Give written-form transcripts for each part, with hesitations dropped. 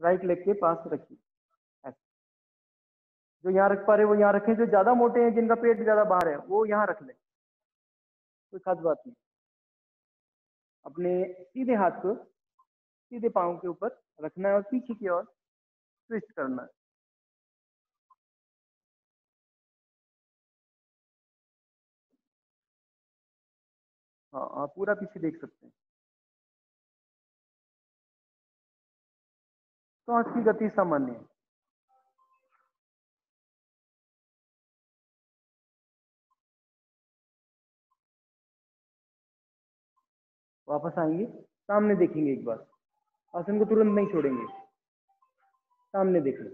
Right leg के पास रखिए। ऐसे जो यहाँ रख पा रहे वो यहाँ रखें, जो ज्यादा मोटे हैं जिनका पेट ज्यादा बाहर है वो यहाँ रख लें, कोई खास बात नहीं। अपने सीधे हाथ को सीधे पाँव के ऊपर रखना है और पीछे की ओर ट्विस्ट करना है। हाँ, आप पूरा पीछे देख सकते हैं। सांस की गति सामान्य है। वापस आएंगे, सामने देखेंगे एक बार, आसन को तुरंत नहीं छोड़ेंगे, सामने देखें।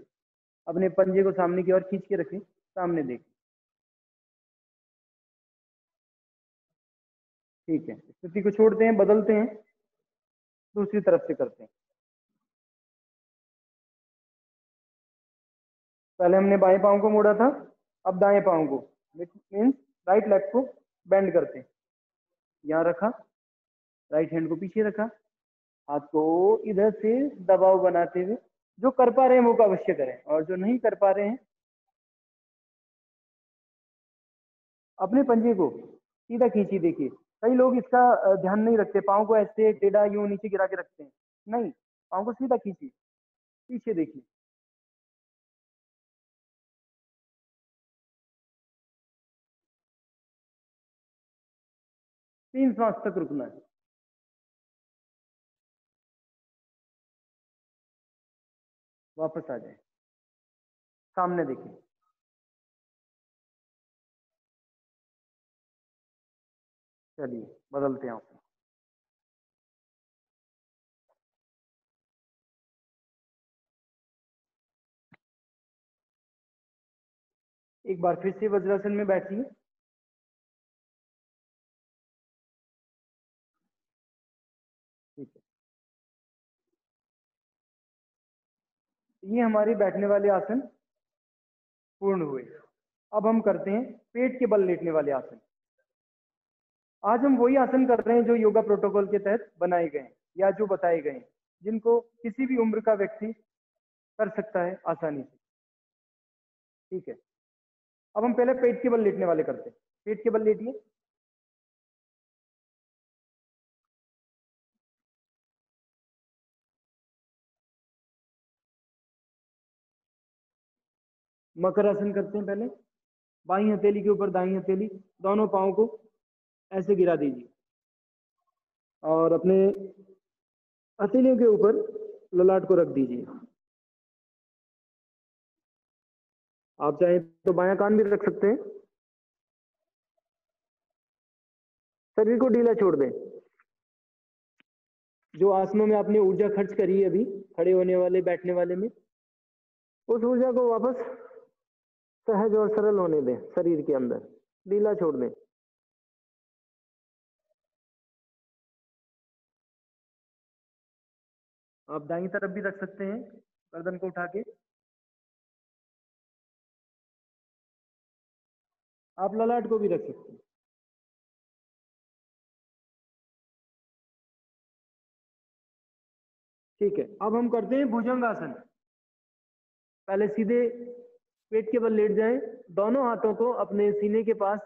अपने पंजे को सामने की ओर खींच के रखें, सामने देखें। ठीक है, स्थिति को छोड़ते हैं, बदलते हैं, दूसरी तरफ से करते हैं। पहले हमने बाएं पांव को मोड़ा था, अब दाएं पांव को, मीन्स राइट लेग को बेंड करते हैं। यहाँ रखा, राइट हैंड को पीछे रखा, हाथ को इधर से दबाव बनाते हुए, जो कर पा रहे हैं वो अवश्य करें, और जो नहीं कर पा रहे हैं अपने पंजे को सीधा खींचिए। देखिए कई लोग इसका ध्यान नहीं रखते, पाँव को ऐसे टेढ़ा यूं नीचे गिरा के रखते हैं। नहीं, पाँव को सीधा खींचिए, पीछे देखिए। 3 सांस तक रुकना है। वापस आ जाए, सामने देखिए। चलिए बदलते हैं आसन। एक बार फिर से वज्रासन में बैठिए। ठीक है, ये हमारे बैठने वाले आसन पूर्ण हुए। अब हम करते हैं पेट के बल लेटने वाले आसन। आज हम वही आसन कर रहे हैं जो योगा प्रोटोकॉल के तहत बनाए गए हैं या जो बताए गए हैं, जिनको किसी भी उम्र का व्यक्ति कर सकता है आसानी से। ठीक है, अब हम पहले पेट के बल लेटने वाले करते हैं। पेट के बल लेटिए। मकर आसन करते हैं। पहले बाई हथेली के ऊपर दाई हथेली, दोनों पाँव को ऐसे गिरा दीजिए और अपने हथेलियों के ऊपर ललाट को रख दीजिए। आप चाहे तो बायां कान भी रख सकते हैं। शरीर को ढीला छोड़ दें। जो आसनों में आपने ऊर्जा खर्च करी है अभी, खड़े होने वाले बैठने वाले में, उस ऊर्जा को वापस सहज और सरल होने दें, शरीर के अंदर ढीला छोड़ दें। आप दाईं तरफ भी रख सकते हैं, गर्दन को उठा के। आप ललाट को भी रख सकते हैं। ठीक है, अब हम करते हैं भुजंग आसन। पहले सीधे पेट के बल लेट जाएं, दोनों हाथों को अपने सीने के पास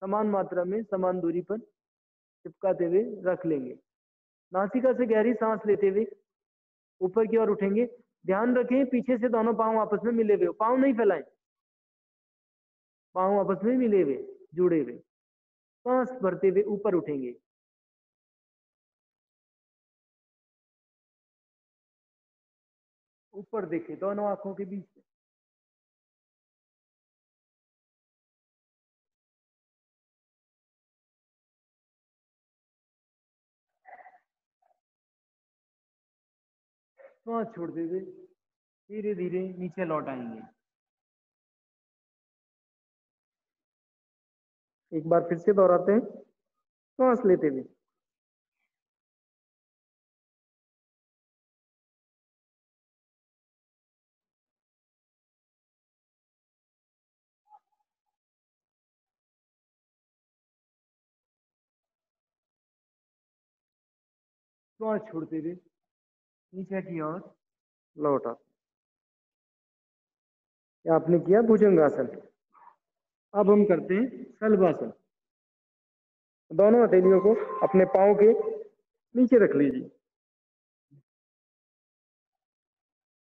समान मात्रा में समान दूरी पर चिपकाते हुए रख लेंगे। नासिका से गहरी सांस लेते हुए ऊपर की ओर उठेंगे। ध्यान रखें पीछे से दोनों पांव आपस में मिले हुए, पांव नहीं फैलाएं, पांव आपस में मिले हुए, जुड़े हुए। सांस भरते हुए ऊपर उठेंगे। ऊपर देखें दोनों आंखों के बीच से। सांस छोड़ते हुए धीरे धीरे नीचे लौट आएंगे। एक बार फिर से दोहराते हैं, सांस लेते हुए। सांस छोड़ते हुए नीचे की ओर लौटा। ये आपने किया भुजंगासन। अब हम करते हैं शलभासन। दोनों हथेलियों को अपने पाँव के नीचे रख लीजिए,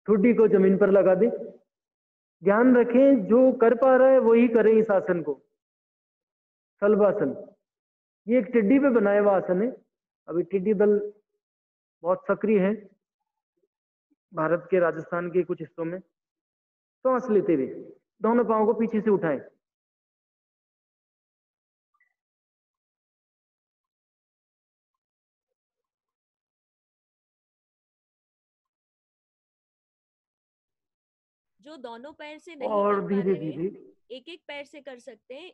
ठुड्डी को जमीन पर लगा दे। ध्यान रखें जो कर पा रहा है वही करे इस आसन को। शलभासन ये एक टिड्डी पे बनाया हुआ आसन है। अभी टिड्डी दल बहुत सक्रिय है भारत के राजस्थान के कुछ हिस्सों में। सांस लेते हुए दोनों पाँव को पीछे से उठाएं। जो दोनों पैर से नहीं और कर पा धीरे रहे धीरे, एक एक पैर से कर सकते हैं।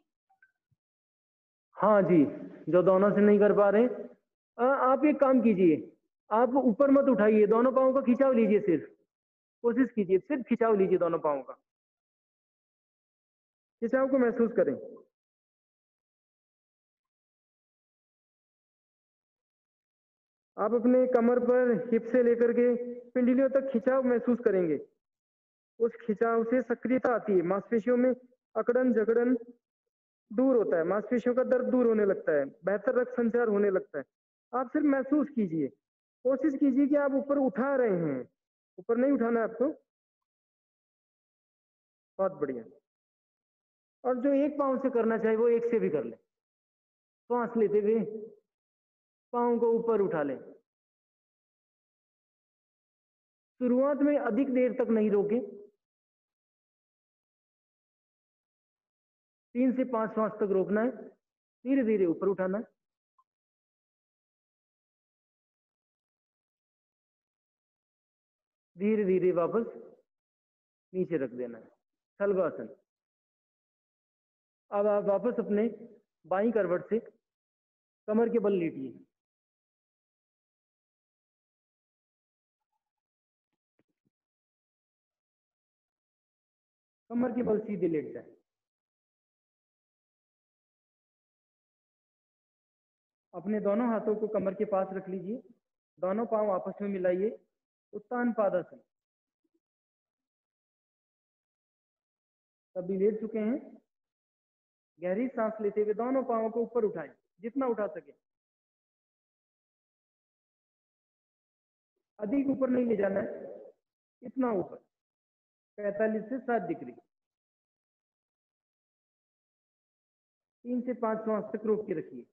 हाँ जी, जो दोनों से नहीं कर पा रहे आप एक काम कीजिए, आप ऊपर मत उठाइए, दोनों पाँव का खिंचाव लीजिए, सिर्फ कोशिश कीजिए, सिर्फ खिंचाव लीजिए दोनों पाँव का। खिंचाव को महसूस करें। आप अपने कमर पर हिप से लेकर के पिंडलियों तक खिंचाव महसूस करेंगे। उस खिंचाव से सक्रियता आती है, मांसपेशियों में अकड़न जकड़न दूर होता है, मांसपेशियों का दर्द दूर होने लगता है, बेहतर रक्त संचार होने लगता है। आप सिर्फ महसूस कीजिए, कोशिश कीजिए कि आप ऊपर उठा रहे हैं, ऊपर नहीं उठाना है आपको। बहुत बढ़िया। और जो एक पाँव से करना चाहे वो एक से भी कर ले। सांस लेते हुए पाँव को ऊपर उठा लें। शुरुआत में अधिक देर तक नहीं रोके, 3 से 5 सांस तक रोकना है, धीरे धीरे ऊपर उठाना है, धीरे धीरे वापस नीचे रख देना है। शलभासन। अब आप वापस अपने बाईं करवट से कमर के बल लेटिए। कमर के बल सीधे लेट जाए। अपने दोनों हाथों को कमर के पास रख लीजिए, दोनों पांव आपस में मिलाइए, उत्तान पादासन। सभी लेट चुके हैं। गहरी सांस लेते हुए दोनों पांवों को ऊपर उठाएं, जितना उठा सके। अधिक ऊपर नहीं ले जाना है, इतना ऊपर, 45 से 60 डिग्री। 3 से 5 सांस तक रोक के रखिए।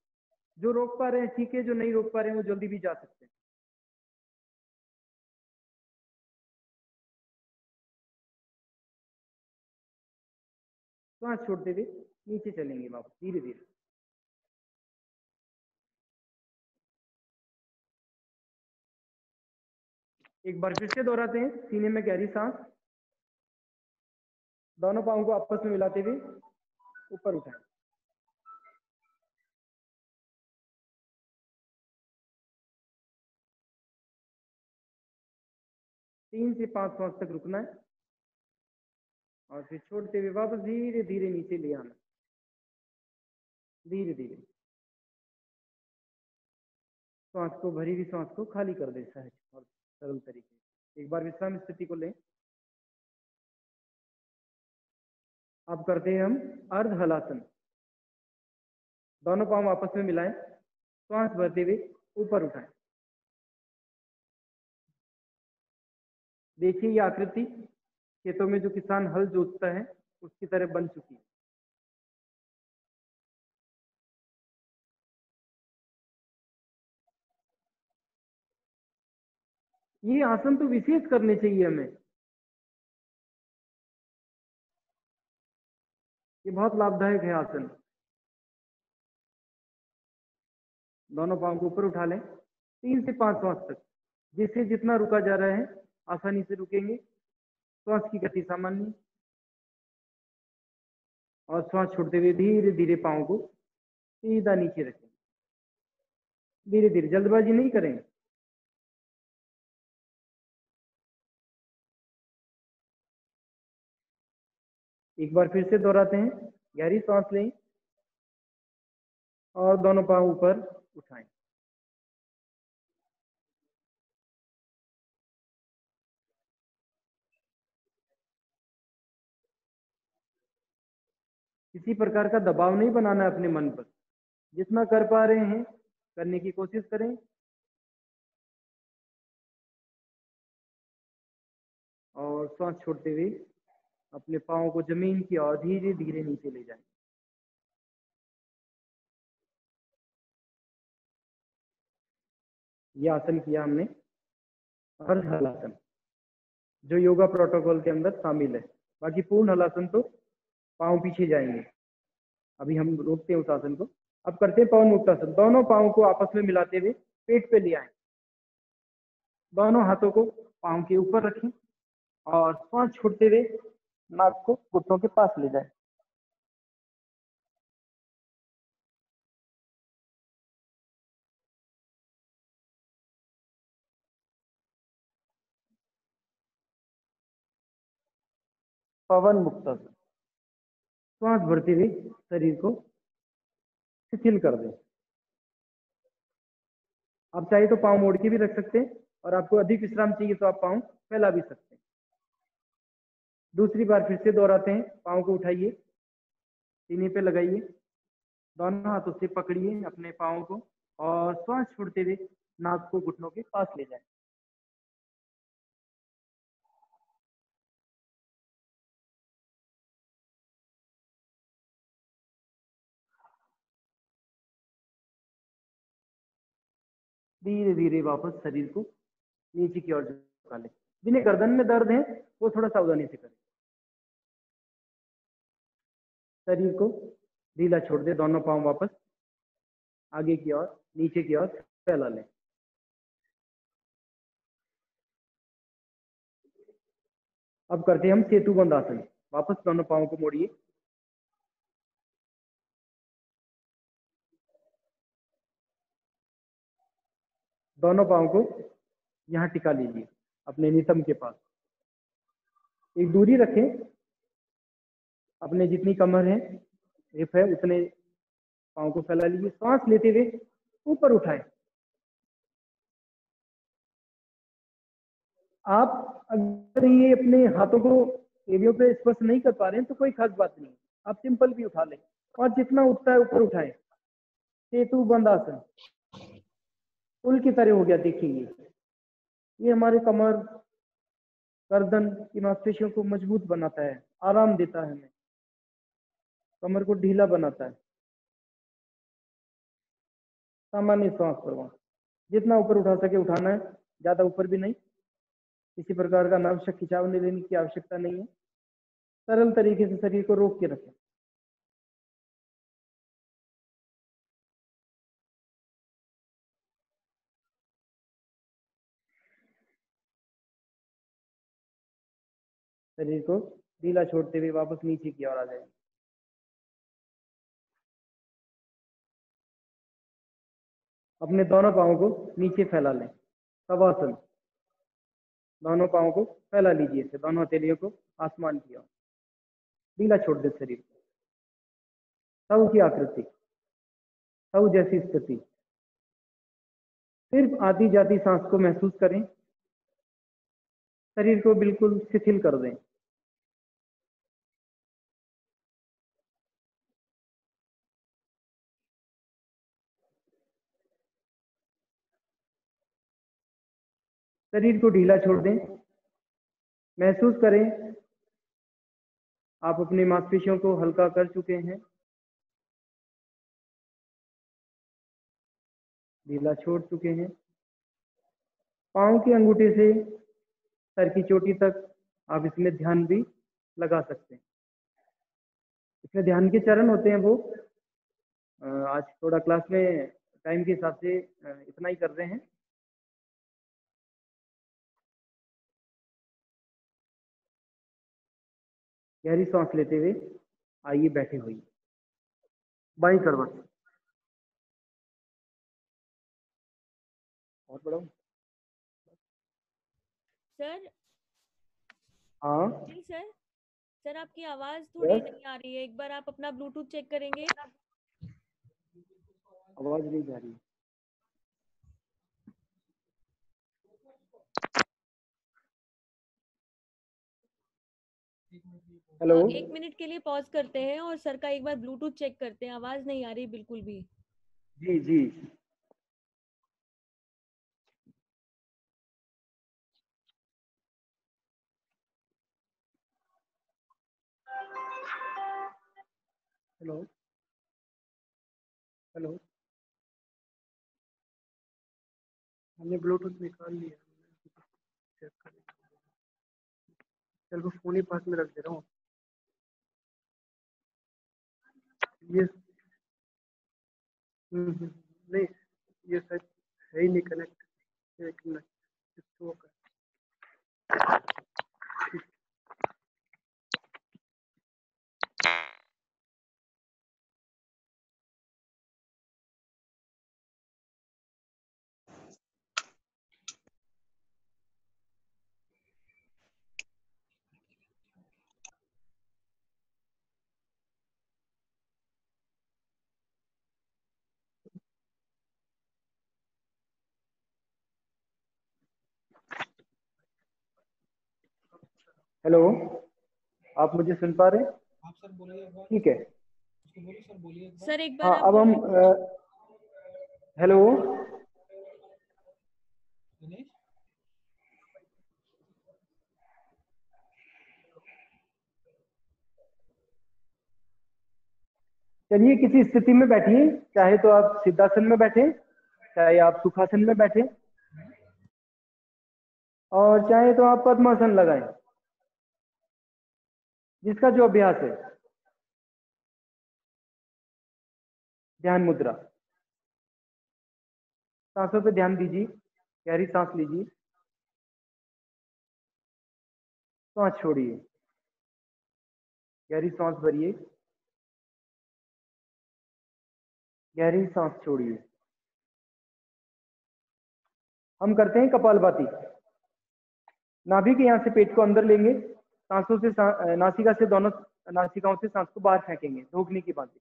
जो रोक पा रहे हैं ठीक है, जो नहीं रोक पा रहे हैं वो जल्दी भी जा सकते हैं। सांस छोड़ते हुए नीचे चलेंगे वापस धीरे धीरे। एक बार फिर से दोहराते हैं। सीने में गहरी सांस, दोनों पांवों को आपस में मिलाते हुए ऊपर उठाएं। 3 से 5 सांस तक रुकना है और फिर छोड़ते हुए वापस धीरे धीरे नीचे ले आना, धीरे धीरे। सांस को, भरी हुई सांस को खाली कर दे सहज और सरल तरीके से। एक बार विश्राम स्थिति को लें। अब करते हैं हम अर्ध हलासन। दोनों पांव आपस में मिलाएं, सांस भरते हुए ऊपर उठाएं। देखिए ये आकृति खेतों में जो किसान हल जोतता है उसकी तरह बन चुकी है। ये आसन तो विशेष करने चाहिए हमें, ये बहुत लाभदायक है आसन। दोनों पांव को ऊपर उठा लें, 3 से 5 सांस तक। जिससे जितना रुका जा रहा है आसानी से रुकेंगे। श्वास की गति सामान्य और श्वास छोड़ते हुए धीरे धीरे पांव को सीधा नीचे रखें। धीरे धीरे, जल्दबाजी नहीं करें। एक बार फिर से दोहराते हैं। गहरी सांस लें और दोनों पांव ऊपर उठाएं। किसी प्रकार का दबाव नहीं बनाना है अपने मन पर। जितना कर पा रहे हैं करने की कोशिश करें। और सांस छोड़ते हुए अपने पाँव को जमीन की ओर धीरे धीरे नीचे ले जाएं। यह आसन किया हमने अर्ध हलासन, जो योगा प्रोटोकॉल के अंदर शामिल है। बाकी पूर्ण हलासन तो पाँव पीछे जाएंगे, अभी हम रोकते हैं उस आसन को। अब करते हैं पवन मुक्तासन। दोनों पाँव को आपस में मिलाते हुए पेट पे ले आए। दोनों हाथों को पाँव के ऊपर रखें और सांस छोड़ते हुए नाक को घुटनों के पास ले जाए। पवन मुक्तासन। श्वास भरते हुए शरीर को शिथिल कर दें। आप चाहे तो पाँव मोड़ के भी रख सकते हैं, और आपको अधिक विश्राम चाहिए तो आप पाँव फैला भी सकते हैं। दूसरी बार फिर से दोहराते हैं। पाँव को उठाइए, सीने पे लगाइए, दोनों हाथों से पकड़िए अपने पाँव को और श्वास छोड़ते हुए नाक को घुटनों के पास ले जाएं। धीरे धीरे वापस शरीर को नीचे की ओर झुका लें। जिन्हें गर्दन में दर्द है वो थोड़ा सावधानी से करें। शरीर को ढीला छोड़ दे। दोनों पाँव वापस आगे की ओर नीचे की ओर फैला लें। अब करते हैं हम सेतु बंद आसन। वापस दोनों पाँव को मोड़िए, दोनों पाँव को यहाँ टिका लीजिए अपने नितंब के पास। एक दूरी रखें, अपने जितनी कमर है हिप है उतने पाँव को फैला लीजिए। सांस लेते हुए ऊपर उठाएं। आप अगर ये अपने हाथों को एरियो पे स्पर्श नहीं कर पा रहे हैं तो कोई खास बात नहीं, आप सिंपल भी उठा लें और जितना उठता है ऊपर उठाएं। सेतु बंद आसन पुल की तरह हो गया। देखिए ये हमारे कमर गर्दन की मांसपेशियों को मजबूत बनाता है, आराम देता है, हमें कमर को ढीला बनाता है। सामान्य श्वास प्रवाह जितना ऊपर उठा सके उठाना है, ज्यादा ऊपर भी नहीं। किसी प्रकार का अनावश्यक खिंचाव लेने की आवश्यकता नहीं है। सरल तरीके से शरीर को रोक के रखें। शरीर को ढीला छोड़ते हुए वापस नीचे की ओर आ जाए। अपने दोनों पाँव को नीचे फैला लें। शवासन। दोनों पाँव को फैला लीजिए, इसे दोनों हथेलियों को आसमान की ओर ढीला छोड़ दे शरीर को। सऊ की आकृति, सऊ जैसी स्थिति। सिर्फ आती जाती सांस को महसूस करें। शरीर को बिल्कुल शिथिल कर दें। शरीर को ढीला छोड़ दें। महसूस करें आप अपनी मांसपेशियों को हल्का कर चुके हैं। ढीला छोड़ चुके हैं। पाँव की अंगूठे से सर की चोटी तक आप इसमें ध्यान भी लगा सकते हैं। इसमें ध्यान के चरण होते हैं वो आज थोड़ा क्लास में टाइम के हिसाब से इतना ही कर रहे हैं। गहरी सांस लेते हुए आइए बैठे हुई बाई करवट और बढ़ाओ। सर हाँ जी सर। सर आपकी आवाज थोड़ी यस, नहीं आ रही है, एक बार आप अपना ब्लूटूथ चेक करेंगे। आवाज नहीं जा रही। हेलो। 1 मिनट के लिए पॉज करते हैं और सर का एक बार ब्लूटूथ चेक करते हैं, आवाज नहीं आ रही बिल्कुल भी। जी जी। Hello hello. हमने ब्लूटूथ निकाल लिया। चेक करें। चलो फोन ही पास में रख दे रहा हूँ। ये नहीं, ये शायद है ही नहीं कनेक्ट। एक मिनट इसको कर। हेलो, आप मुझे सुन पा रहे हैं? आप सर बोलिए एक बार। ठीक है। उसको बोलिए सर, बोलिए एक बार। सर एक हाँ, बार आप अब हम हेलो। दिनेश, चलिए किसी स्थिति में बैठिए, चाहे तो आप सिद्धासन में बैठे, चाहे आप सुखासन में बैठे, और चाहे तो आप पद्मासन लगाएं। जिसका जो अभ्यास है। ध्यान मुद्रा। सांसों पे ध्यान दीजिए, गहरी सांस लीजिए, सांस छोड़िए, गहरी सांस भरिए, गहरी सांस छोड़िए। हम करते हैं कपालभाति। नाभि के यहाँ से पेट को अंदर लेंगे, सांसों से नासिका से दोनों नासिकाओं से सांस को बाहर फेंकेंगे धोखने की भांति।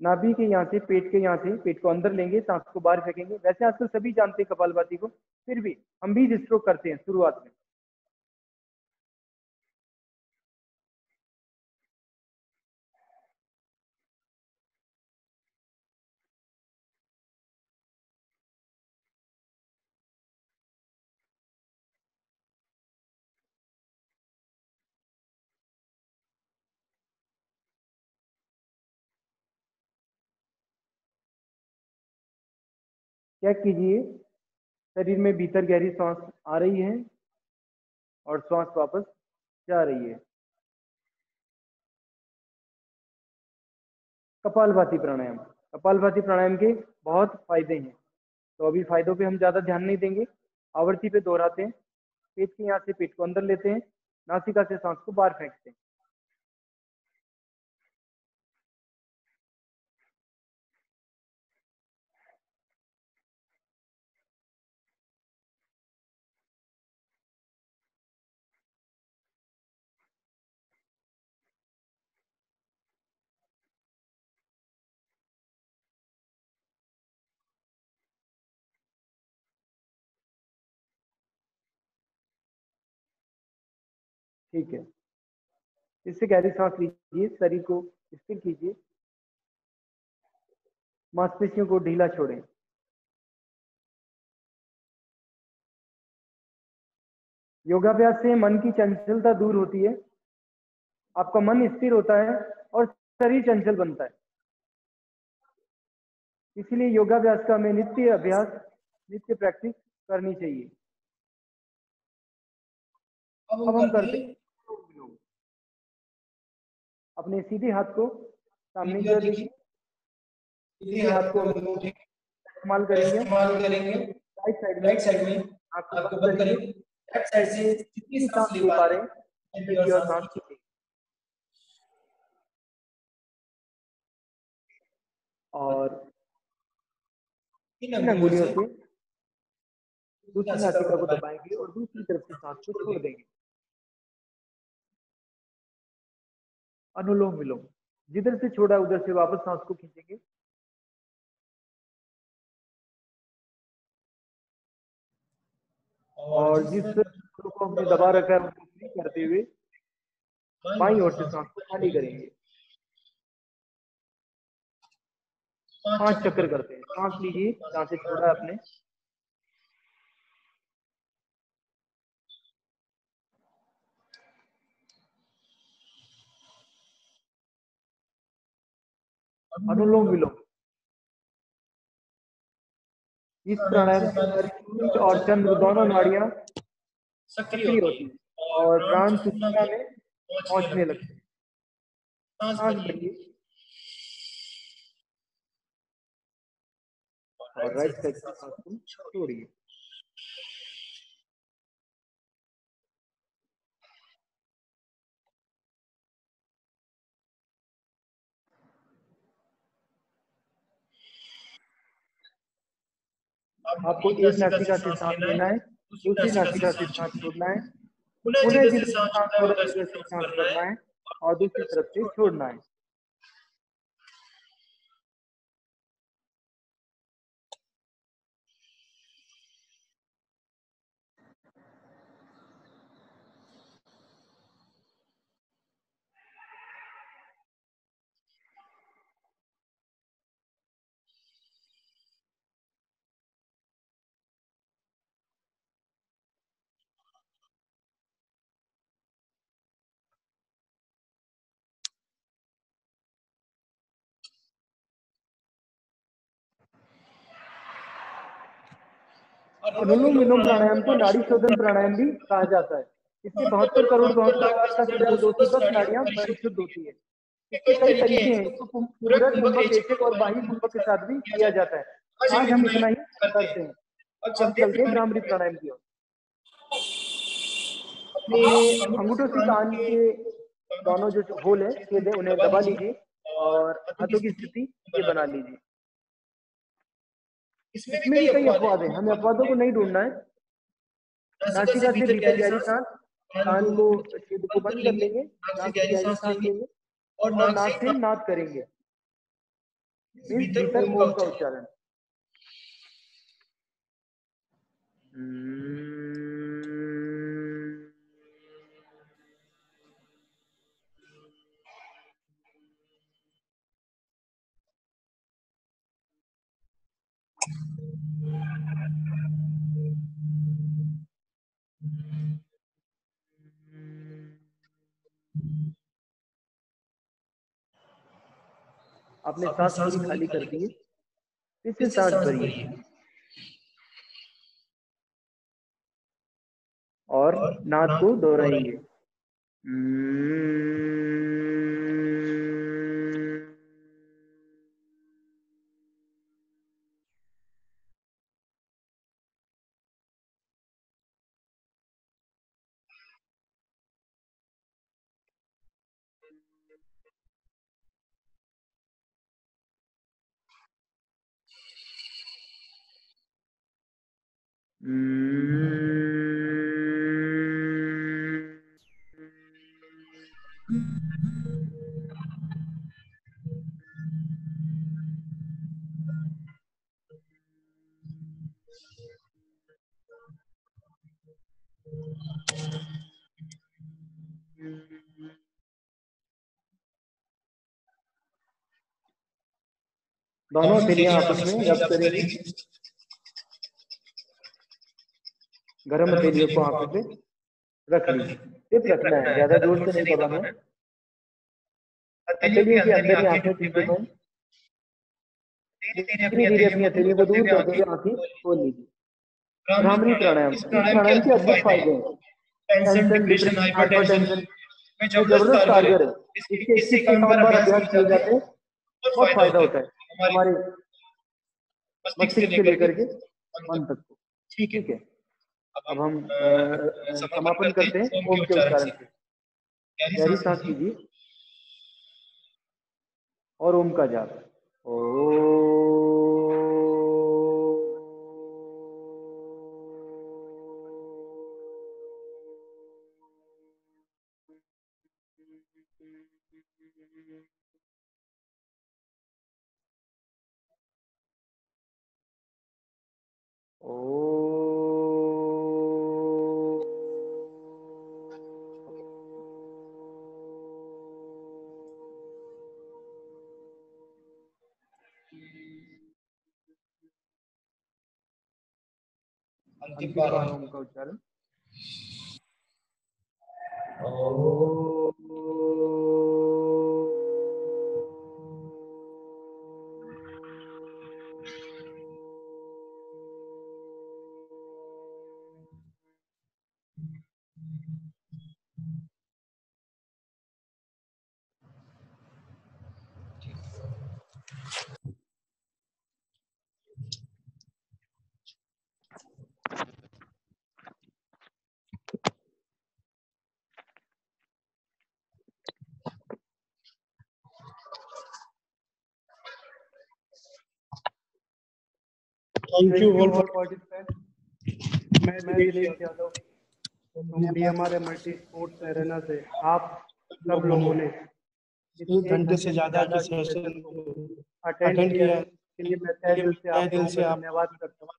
नाभि के यहाँ से पेट को अंदर लेंगे, सांस को बाहर फेंकेंगे। वैसे आजकल सभी जानते हैं कपालभाति को, फिर भी हम भी स्ट्रोक करते हैं शुरुआत में। चेक कीजिए, शरीर में भीतर गहरी सांस आ रही है और सांस वापस जा रही है। कपालभाति प्राणायाम। कपालभाति प्राणायाम के बहुत फायदे हैं, तो अभी फायदों पे हम ज्यादा ध्यान नहीं देंगे। आवृत्ति पे दोहराते हैं। पेट के यहाँ से पेट को अंदर लेते हैं, नासिका से सांस को बाहर फेंकते हैं। ठीक है। इससे गहरी सांस लीजिए, शरीर को स्थिर कीजिए, मांसपेशियों को ढीला छोड़ें। योगाभ्यास से मन की चंचलता दूर होती है, आपका मन स्थिर होता है और शरीर चंचल बनता है। इसलिए योगाभ्यास का हमें नित्य अभ्यास, नित्य प्रैक्टिस करनी चाहिए। अब अब हम हम करते करते हैं हैं अपने सीधे हाथ को सामने की वीडियो ओर देखिए। लीजिए। सीधे सीधे हाथ हाथ को को हम हम लोग इस्तेमाल करेंगे इस्तेमाल करेंगे राइट साइड में। राइट साइड में। आंख को आपको बंद बंद करिए, करेंगे, लेफ्ट साइड से जितनी जितनी सांस सांस ले ले पा पा रहे रहे हैं हैं उतनी उतनी और की ओर सांस सांस खींचिए। खींचिए। और इन इन अंगुलियों अंगुलियों से से दूसरी दूसरी नासिका नासिका को को दबाएं दबाएंगे और दूसरी तरफ से सांस को छोड़ छोड़ देंगे। देंगे। अनुलोम विलोम। जिधर से छोड़ा उधर से वापस सांस को खींचेंगे। और जिस कमर को हमने दबा रखा है उसको फ्री करते हुए बाईं ओर से सांस को खाली करेंगे। 5 चक्कर करते हैं। सांस लीजिए, सांसें छोड़ा है आपने। अनुलोम विलोम, इस प्राणायाम से हमारी सूर्य और चंद्र दोनों नाड़ियां सक्रिय होती है और प्राण सुषुम्ना में पहुंचने लगते हैं। सांस भरिए और राइट साइड से सांस को छोड़िए। आपको एक नासिका से सांस लेना है, दूसरी नासिका से सांस छोड़ना है, पुनः जिधर से सांस छोड़ा उधर से सांस भरना है और दूसरी तरफ से छोड़ना है। अनुलोम विलोम प्राणायाम को नाड़ी शोधन प्राणायाम भी कहा जाता है। इससे 72 करोड़ 72 लाख 10,210 नाड़ियां परिशुद्ध होती है। इसके कई तरीके हैं। इसको पूरक, कुंभक, रेचक और बाह्य कुंभक के साथ भी किया जाता है। आज हम इतना ही करते हैं। अब चलते हैं भ्रामरी प्राणायाम की ओर। अपने अंगूठों से कान के दोनों जो होल है, छेद है, उन्हें दबा लीजिए और हाथों की स्थिति ये बना लीजिए। इसमें भी कई अपवाद हैं, हमें अपवादों को नहीं ढूंढना है। नासिका से भीतर गहरी सांस, कान को छेद को बंद कर लेंगे, नाक से गहरी सांस लेंगे और नाक से नाद करेंगे, मीन्स भीतर ओम का उच्चारण। आपने सांस पूरी खाली कर दी है, फिर से सांस भरिए और नाद को दोहराएंगे। दोनों हथेलियां आपस में रब करेंगी। गरम हथेलियों को आंखों पे रख लीजिए, सिर्फ रखना है, ज्यादा जोर से नहीं दबाना है। हथेलियों के अंदर ही आंखें टिक दबाएं। धीरे धीरे अपनी हथेलियों को दूर करते हुए आंखें खोल लीजिए। भ्रामरी प्राणायाम, इस प्राणायाम के अद्भुत फायदे हैं। टेंशन, डिप्रेशन, हाइपरटेंशन में जबरदस्त कारगर है। इसके 21 से 51 बार अभ्यास किए जाते हैं, बहुत फायदा होता है हमारे मस्तिष्क से लेकर के मन तक को। ठीक है, अब हम समापन करते हैं ओम के उच्चारण से। गहरी सांस लीजिए और ओम का जाप। ओ अंतिम बार ओम का उच्चारण। Thank you all for participant. मैं Dinesh Yadav DMR multi sports arena से आप सब लोगों ने एक घंटे से ज्यादा के सेशन को अटेंड किया है, इसके लिए मैं तहे दिल से आप लोगों से का आप धन्यवाद करता हूँ।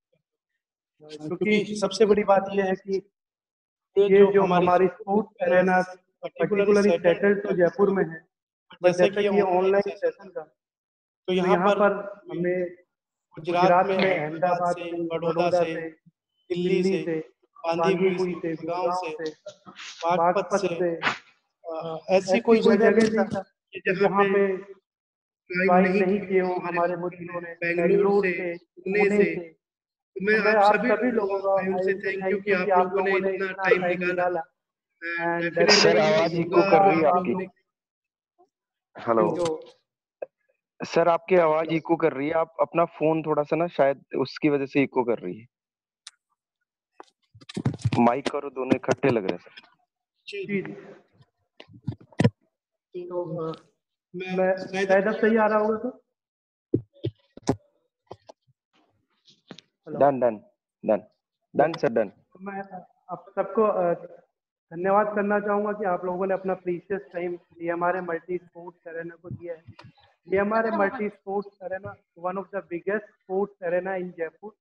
क्योंकि सबसे बड़ी बात यह है कि ये जो हमारी स्पोर्ट्स एरेना पर्टिकुलरली सेटल्ड तो जयपुर में है, बट जैसे कि ये ऑनलाइन सेशन था, तो तो यहाँ पर हमें गुजरात में अहमदाबाद से, बड़ौदा से, दिल्ली से, बांदीकुई से, गुड़गांव से, बागपत से, ऐसी कोई जगह नहीं नहीं था कि जहाँ पे ज्वाइन नहीं किए हो हमारे मित्रों ने, बेंगलुरु से, पुणे से। मैं आप सभी लोगों का थैंक यू कि आप लोगों ने इतना टाइम निकाला। एंड सर आवाज इको कर रही है आपकी। हेलो सर, आपकी आवाज इको कर रही है। आप अपना फोन थोड़ा सा ना, शायद उसकी वजह से इको कर रही है। माइक और दोनों इकट्ठे लग रहे हैं सर। जी तो मैं शायद अब सही आ रहा होगा sir. Done done done done sir done. मैं आप सबको धन्यवाद करना चाहूंगा कि आप लोगों ने अपना precious time DMR multi sports arena को दिया है। DMR multi sports arena one of the biggest sports arena in Jaipur,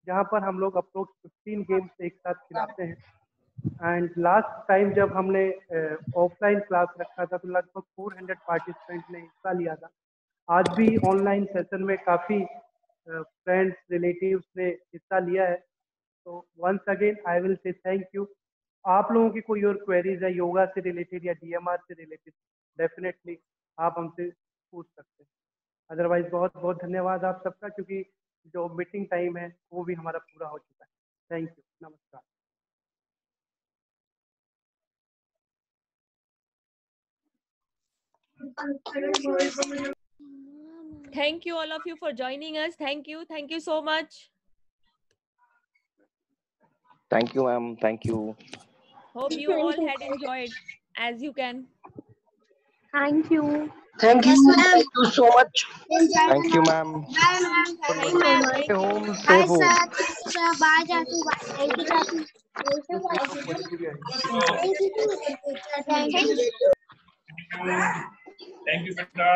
जहां पर हम लोग अप्रोक्स 15 गेम्स एक साथ खिलाते हैं। एंड लास्ट टाइम जब हमने ऑफलाइन क्लास रखा था तो लगभग 400 पार्टिसिपेंट ने हिस्सा लिया था। आज भी ऑनलाइन सेशन में काफ़ी फ्रेंड्स रिलेटिव्स ने हिस्सा लिया है। तो once again I will say thank you. आप लोगों की कोई और क्वेरीज है योगा से रिलेटेड या DMR से रिलेटेड, डेफिनेटली आप हमसे पूछ सकते हैं। अदरवाइज बहुत बहुत धन्यवाद आप सबका, क्योंकि जो मीटिंग टाइम है वो भी हमारा पूरा हो चुका है। थैंक यू, नमस्कार। Thank you all of you for joining us. Thank you so much. Thank you ma'am, thank you. Hope you all had enjoyed as you can. Thank you. Thank you so much. Thank you ma'am. Bye, ma'am. Thank you, ma'am. Thank Stay you. home, Bye, stay home. sir. Thank you, sir. Bye, Jatu. Bye. Thank you, Jatu. Thank you. Thank you, बेटा।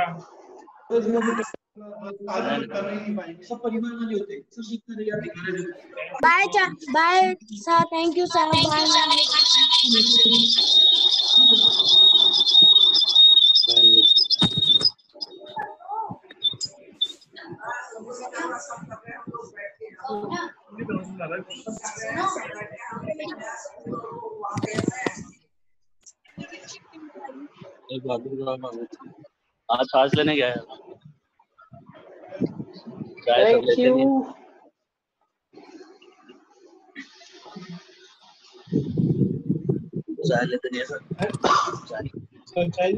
सब परिवार वाले होते सब सीखते रहिए दिखाने देते। Bye, Jatu. Bye, sir. Thank you, sir. Bye, ma'am. आज सांस लेने गया है। Thank you. चाय लेते नहीं है सर। चाय